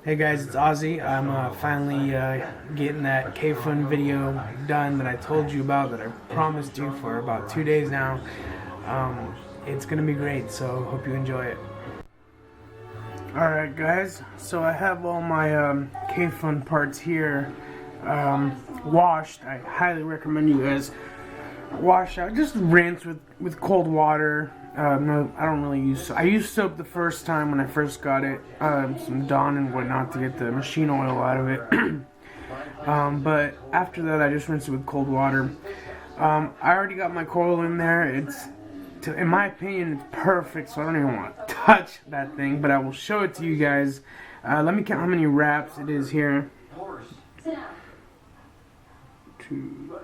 Hey guys, it's Ozzy. I'm finally getting that Kayfun video done that I told you about, that I promised you for about 2 days now. It's gonna be great, so hope you enjoy it. Alright guys, so I have all my Kayfun parts here washed. I highly recommend you guys wash out. Just rinse with cold water. No, I don't really use soap. I used soap the first time when I first got it, some Dawn and whatnot to get the machine oil out of it. But after that, I just rinsed it with cold water. I already got my coil in there. In my opinion, it's perfect, so I don't even want to touch that thing. But I will show it to you guys. Let me count how many wraps it is here. 2,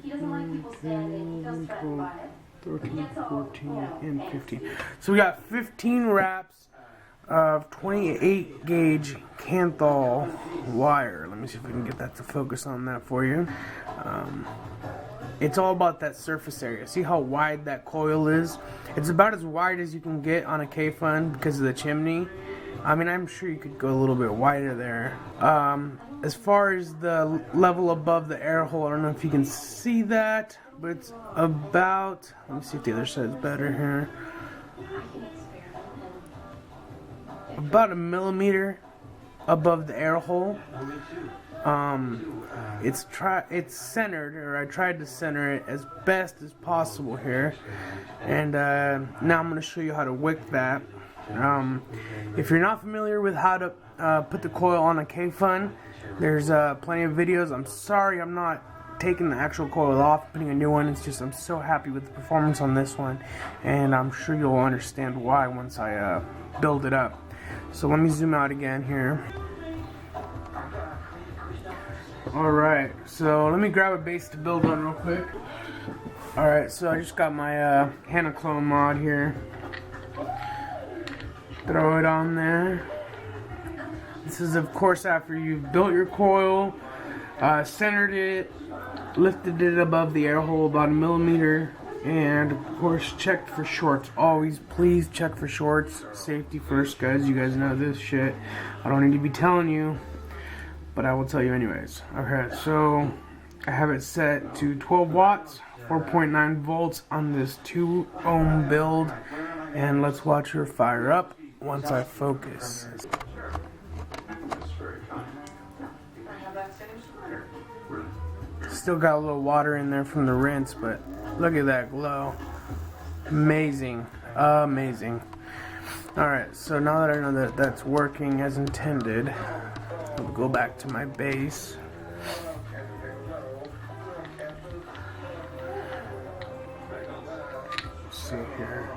He doesn't like people standing. He feels threatened by it. 13, 14, and 15. So we got 15 wraps of 28 gauge Kanthal wire. Let me see if we can get that to focus on that for you. It's all about that surface area. See how wide that coil is? It's about as wide as you can get on a Kayfun because of the chimney. I mean, I'm sure you could go a little bit wider there. As far as the level above the air hole, I don't know if you can see that, but it's about, let me see if the other side's better here. About a millimeter above the air hole. It's centered, or I tried to center it as best as possible here. And now I'm going to show you how to wick that. If you're not familiar with how to put the coil on a Kayfun, there's plenty of videos. I'm sorry I'm not taking the actual coil off, putting a new one. It's just I'm so happy with the performance on this one, and I'm sure you'll understand why once I build it up. So let me zoom out again here. Alright, so let me grab a base to build on real quick. Alright, so I just got my Hannah clone mod here. Throw it on there. This is of course after you've built your coil, centered it, lifted it above the air hole about a millimeter, and of course checked for shorts. Always please check for shorts. Safety first, guys. You guys know this shit. I don't need to be telling you, but I will tell you anyways. Okay, so I have it set to 12 watts, 4.9 volts on this 2 ohm build, and let's watch her fire up once I focus. Still got a little water in there from the rinse, but look at that glow. Amazing. Amazing. Alright, so now that I know that that's working as intended, I'll go back to my base. Let's see here.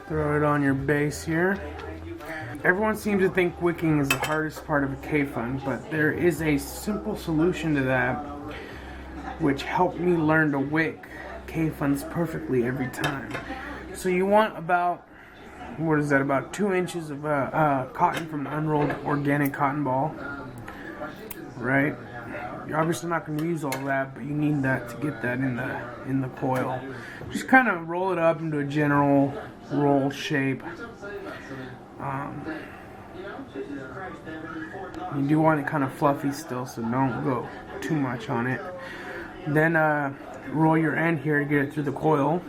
Throw it on your base here. Everyone seems to think wicking is the hardest part of a Kayfun, but there is a simple solution to that, which helped me learn to wick Kayfuns perfectly every time. So you want about, what is that, about 2 inches of cotton from an unrolled organic cotton ball, right? You're obviously not going to use all that, but you need that to get that in the coil. Just kind of roll it up into a general roll shape. You do want it kind of fluffy still, so don't go too much on it. Then roll your end here to get it through the coil.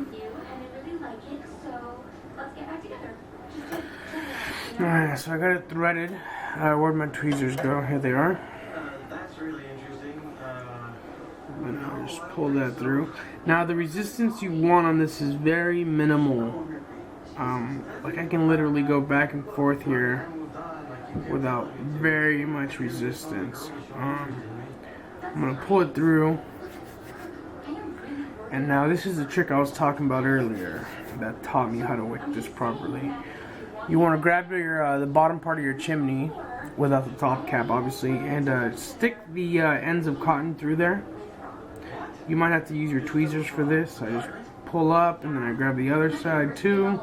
Alright, so I got it threaded. Where'd my tweezers go? Here they are. And I'll just pull that through. Now the resistance you want on this is very minimal. Like I can literally go back and forth here without very much resistance. I'm gonna pull it through, and now this is the trick I was talking about earlier that taught me how to wick this properly. You want to grab your the bottom part of your chimney without the top cap, obviously, and stick the ends of cotton through there. You might have to use your tweezers for this. I just pull up and then I grab the other side too.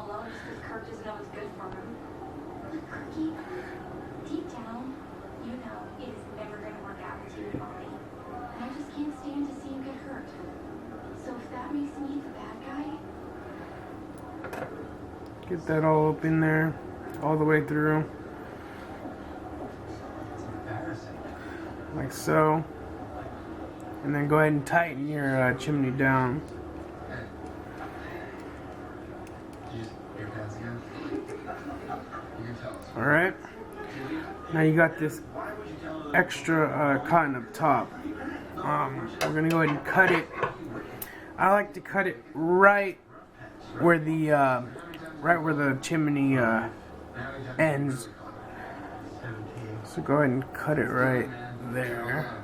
Get that all up in there, all the way through. Like so. And then go ahead and tighten your chimney down. Alright. Now you got this extra cotton up top. We're going to go ahead and cut it. I like to cut it right where the chimney ends. So go ahead and cut it right there.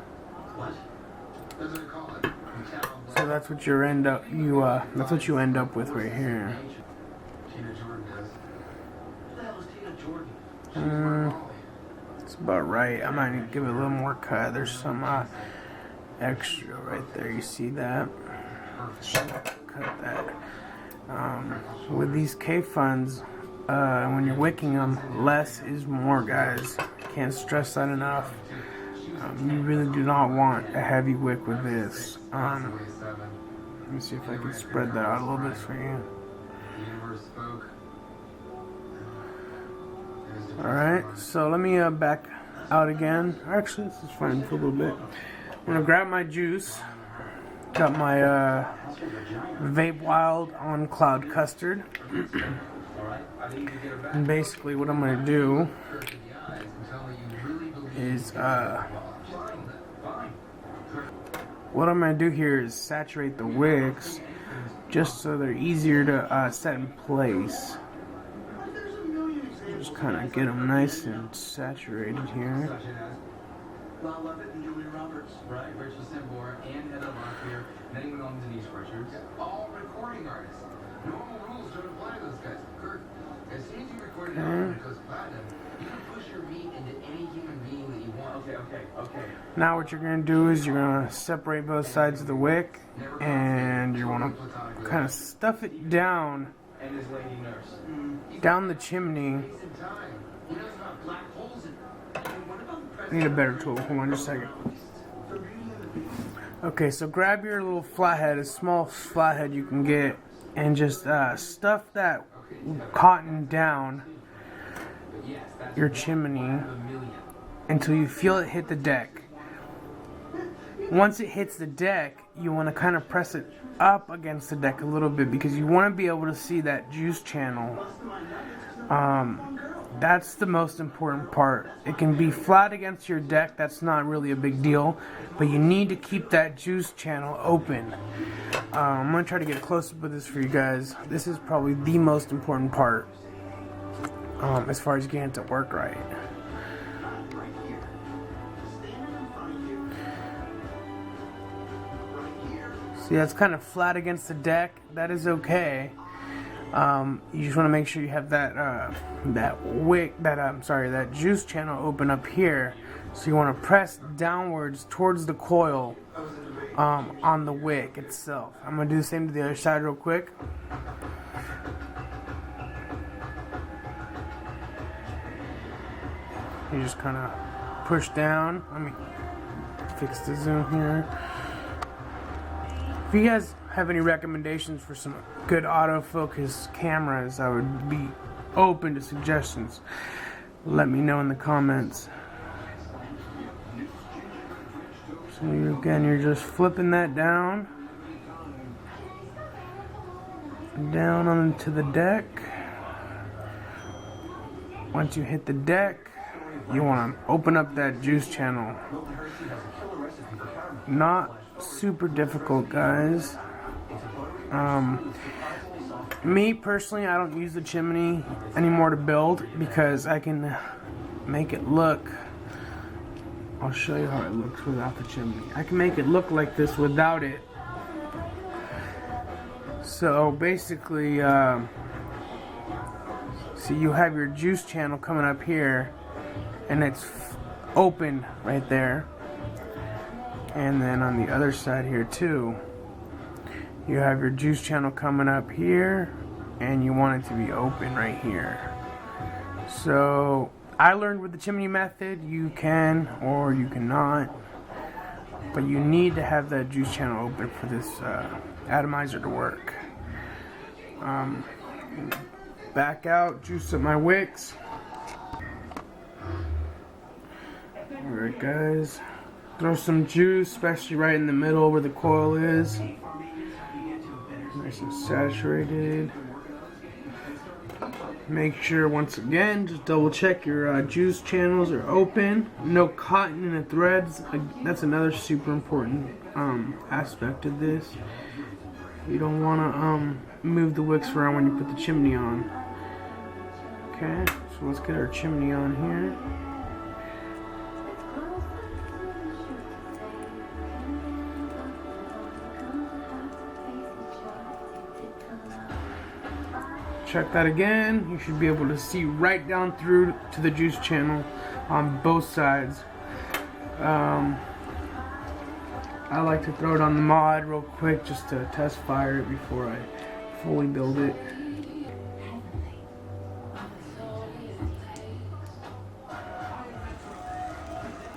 So that's what you end up with right here. It's about right. I might give it a little more cut. There's some extra right there. You see that? Cut that. With these Kayfuns, when you're wicking them, less is more, guys. Can't stress that enough. You really do not want a heavy wick with this. Let me see if I can spread that out a little bit for you. Alright, so let me back out again. Actually, this is fine for a little bit. I'm going to grab my juice. Got my Vape Wild on Cloud Custard. And basically what I'm going to do is what I'm going to do here is saturate the wicks just so they're easier to set in place. Just kind of get them nice and saturated here. Now what you're going to do is you're going to separate both sides of the wick, and you want to kind of stuff it down the chimney. I need a better tool. Hold on just a second. Okay, so grab your little flathead, a small flathead you can get, and just stuff that cotton down your chimney until you feel it hit the deck. Once it hits the deck, you want to kind of press it up against the deck a little bit because you want to be able to see that juice channel. That's the most important part. It can be flat against your deck, that's not really a big deal, but you need to keep that juice channel open. I'm going to try to get close up with this for you guys. This is probably the most important part as far as getting it to work right. See, that's kind of flat against the deck. That is okay. You just want to make sure you have that that juice channel open up here. So you want to press downwards towards the coil on the wick itself. I'm going to do the same to the other side real quick. You just kind of push down. Let me fix the zoom here. If you guys have any recommendations for some good autofocus cameras, I would be open to suggestions. Let me know in the comments. So again, you're just flipping that down onto the deck. Once you hit the deck, you want to open up that juice channel. Not super difficult, guys. Me personally, I don't use the chimney anymore to build because I can make it look, I'll show you how it looks without the chimney. I can make it look like this without it. So basically, see, you have your juice channel coming up here and it's open right there. And then on the other side here too, you have your juice channel coming up here and you want it to be open right here. So I learned with the chimney method, you can or you cannot, but you need to have that juice channel open for this atomizer to work. back out, juice up my wicks. Alright guys, throw some juice, especially right in the middle where the coil is. Nice and saturated. Make sure, once again, just double check your juice channels are open. No cotton in the threads. That's another super important aspect of this. You don't want to move the wicks around when you put the chimney on. Okay, so let's get our chimney on here. Check that again. You should be able to see right down through to the juice channel on both sides. I like to throw it on the mod real quick just to test fire it before I fully build it.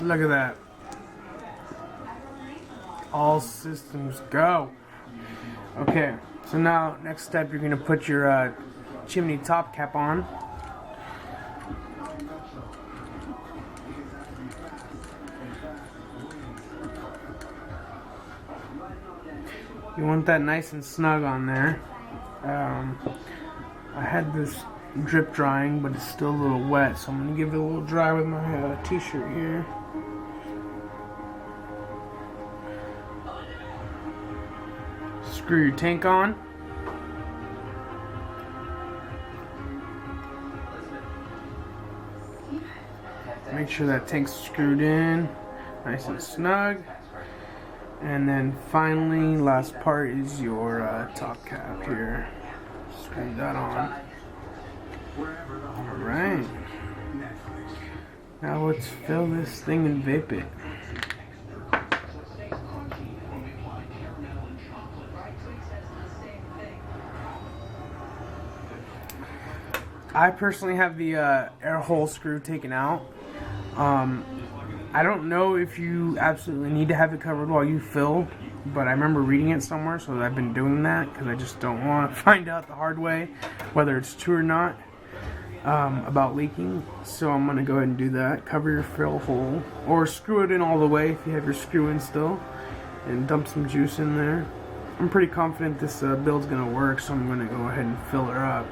Look at that. All systems go. Okay, so now next step, you're gonna put your chimney top cap on. You want that nice and snug on there. I had this drip drying, but it's still a little wet, so I'm gonna give it a little dry with my t-shirt here. Screw your tank on. Make sure that tank's screwed in nice and snug. And then finally, last part is your top cap here. Screw that on. Alright. Now let's fill this thing and vape it. I personally have the air hole screw taken out. I don't know if you absolutely need to have it covered while you fill, but I remember reading it somewhere, so I've been doing that because I just don't want to find out the hard way whether it's true or not about leaking. So I'm going to go ahead and do that. Cover your fill hole, or screw it in all the way if you have your screw in still, and dump some juice in there. I'm pretty confident this build's going to work, so I'm going to go ahead and fill her up.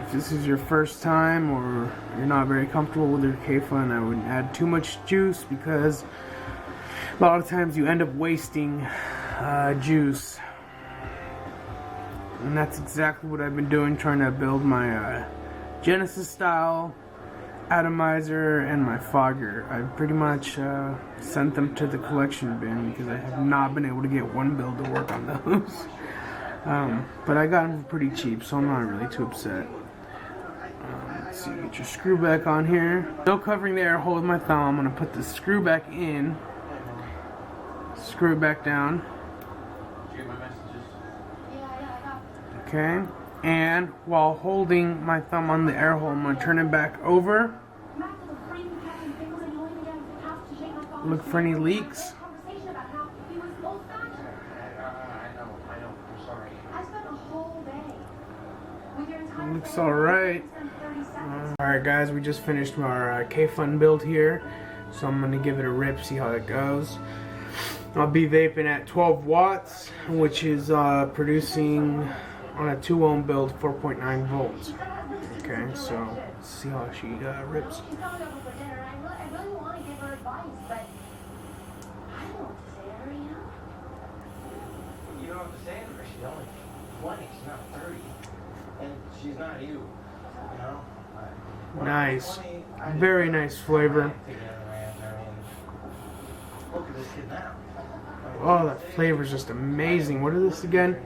If this is your first time or you're not very comfortable with your Kayfun, I wouldn't add too much juice because a lot of times you end up wasting juice. And that's exactly what I've been doing, trying to build my Genesis style atomizer and my fogger. I've pretty much sent them to the collection bin because I have not been able to get one build to work on those. But I got them for pretty cheap, so I'm not really too upset. Let's see, get your screw back on here. No covering the air hole with my thumb. I'm going to put the screw back in, screw it back down. Okay, and while holding my thumb on the air hole, I'm going to turn it back over. Look for any leaks. Looks alright. Alright guys, we just finished our Kayfun build here, so I'm going to give it a rip, see how it goes. I'll be vaping at 12 watts, which is producing on a 2 ohm build 4.9 volts. Okay, so let's see how she rips. You don't have to say it, or she's only 20, she's not 30. And she's not you know? Nice. Very nice flavor. Look at this kid now. Oh, that flavor is just amazing. What is this again?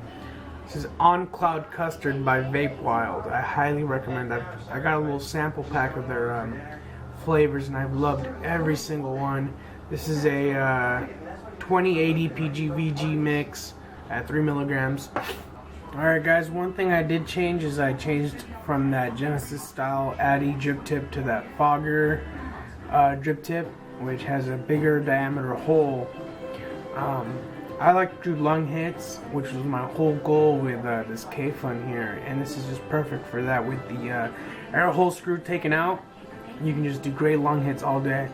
This is On Cloud Custard by Vape Wild. I highly recommend that. I got a little sample pack of their flavors, and I've loved every single one. This is a 2080 PGVG mix at 3 milligrams. Alright guys, one thing I did change is I changed from that Genesis style Addy drip tip to that Fogger drip tip, which has a bigger diameter hole. I like to do lung hits, which was my whole goal with this Kayfun here, and this is just perfect for that. With the air hole screw taken out, you can just do great lung hits all day.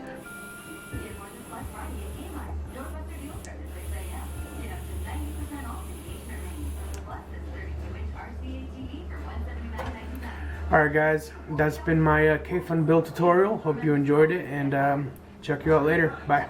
Alright guys, that's been my Kayfun build tutorial. Hope you enjoyed it, and check you out later. Bye.